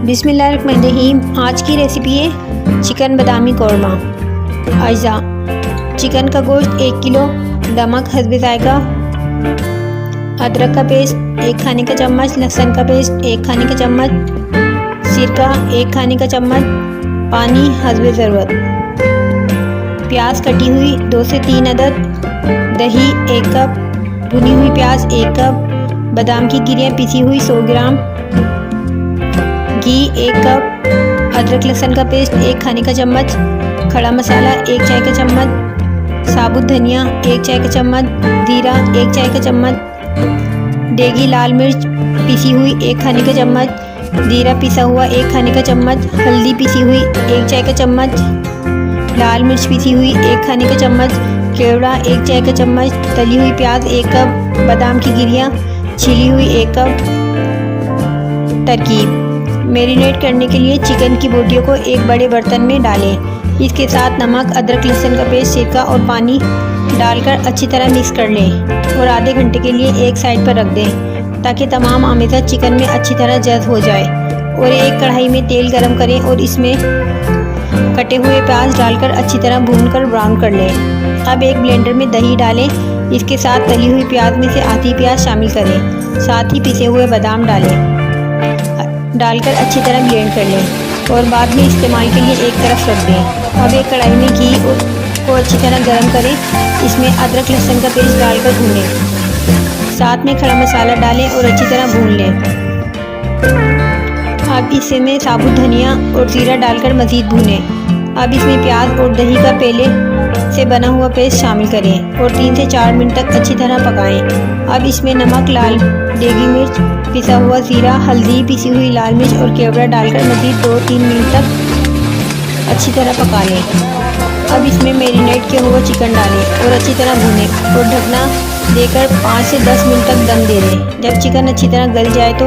बिस्मिल्लाहिर्रहमानिर्रहीम। आज की रेसिपी है चिकन बादामी कौरमा। अज्जा: चिकन का गोश्त 1 किलो, नमक हस्बे जायका, अदरक का पेस्ट 1 खाने का चम्मच, लहसुन का पेस्ट 1 खाने का चम्मच, सिरका 1 खाने का चम्मच, पानी हस्बे ज़रूरत, प्याज कटी हुई 2 से 3 अदद, दही 1 कप, भुनी हुई प्याज 1 कप, बादाम की गिरियाँ पिसी हुई 100 ग्राम, घी 1 कप, अदरक लहसुन का पेस्ट 1 खाने का चम्मच, खड़ा मसाला 1 चाय का चम्मच, साबुत धनिया 1 चाय का चम्मच, जीरा 1 चाय का चम्मच, देगी लाल मिर्च पिसी हुई 1 खाने का चम्मच, जीरा पिसा हुआ 1 खाने का चम्मच, हल्दी पिसी हुई 1 चाय का चम्मच, लाल मिर्च पिसी हुई 1 खाने का चम्मच, केवड़ा 1 चाय का चम्मच, तली हुई प्याज 1 कप, बादाम की गिरियाँ छिली हुई 1 कप। तरकीब: मैरिनेट करने के लिए चिकन की बोटियों को एक बड़े बर्तन में डालें। इसके साथ नमक, अदरक लहसुन का पेस्ट, सिरका और पानी डालकर अच्छी तरह मिक्स कर लें और आधे घंटे के लिए एक साइड पर रख दें ताकि तमाम आमेज़ा चिकन में अच्छी तरह जज़्ब हो जाए। और एक कढ़ाई में तेल गरम करें और इसमें कटे हुए प्याज डालकर अच्छी तरह भूनकर ब्राउन कर लें। अब एक ब्लेंडर में दही डालें, इसके साथ तली हुई प्याज में से आधी प्याज शामिल करें, साथ ही पिसे हुए बादाम डालकर अच्छी तरह ब्लेंड कर लें और बाद में इस्तेमाल के लिए एक तरफ रख दें। अब एक कढ़ाई में घी को अच्छी तरह गर्म करें, इसमें अदरक लहसुन का पेस्ट डालकर भूनें, साथ में खड़ा मसाला डालें और अच्छी तरह भून लें। अब इसमें साबुत धनिया और जीरा डालकर मज़ीद भूनें। अब इसमें प्याज और दही का पहले से बना हुआ पेस्ट शामिल करें और 3 से 4 मिनट तक अच्छी तरह पकाएं। अब इसमें नमक, लाल देगी मिर्च, पिसा हुआ जीरा, हल्दी, पिसी हुई लाल मिर्च और केवड़ा डालकर मज़ीद 2-3 मिनट तक अच्छी तरह पका लें। अब इसमें मैरिनेट किया हुआ चिकन डालें और अच्छी तरह भूनें और ढकना देकर 5 से 10 मिनट तक दम दे दें। जब चिकन अच्छी तरह गल जाए तो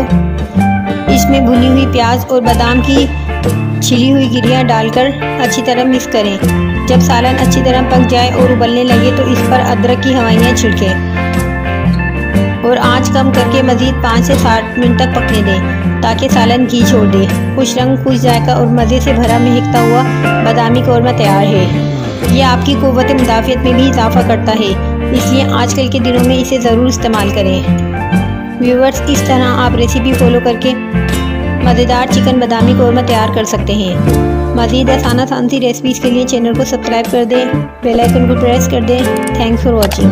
इसमें भुनी हुई प्याज और बादाम की छिली हुई गिरियाँ डालकर अच्छी तरह मिक्स करें। जब सालन अच्छी तरह पक जाए और उबलने लगे तो इस पर अदरक की हवाइयाँ छिड़कें और आंच कम करके मज़ीद 5 से 7 मिनट तक पकने दें ताकि सालन घी छोड़ दे। खुश रंग, खुश जायका और मज़े से भरा महकता हुआ बादामी कौरमा तैयार है। ये आपकी क़ुव्वत मुदाफ़ियत में भी इजाफ़ा करता है, इसलिए आजकल के दिनों में इसे ज़रूर इस्तेमाल करें। व्यूअर्स, इस तरह आप रेसिपी फॉलो करके मज़ेदार चिकन बादामी कौरमा तैयार कर सकते हैं। मज़ीद आसान सी रेसिपीज़ के लिए चैनल को सब्सक्राइब कर दें, बेल आइकन को प्रेस कर दें। Thanks for watching.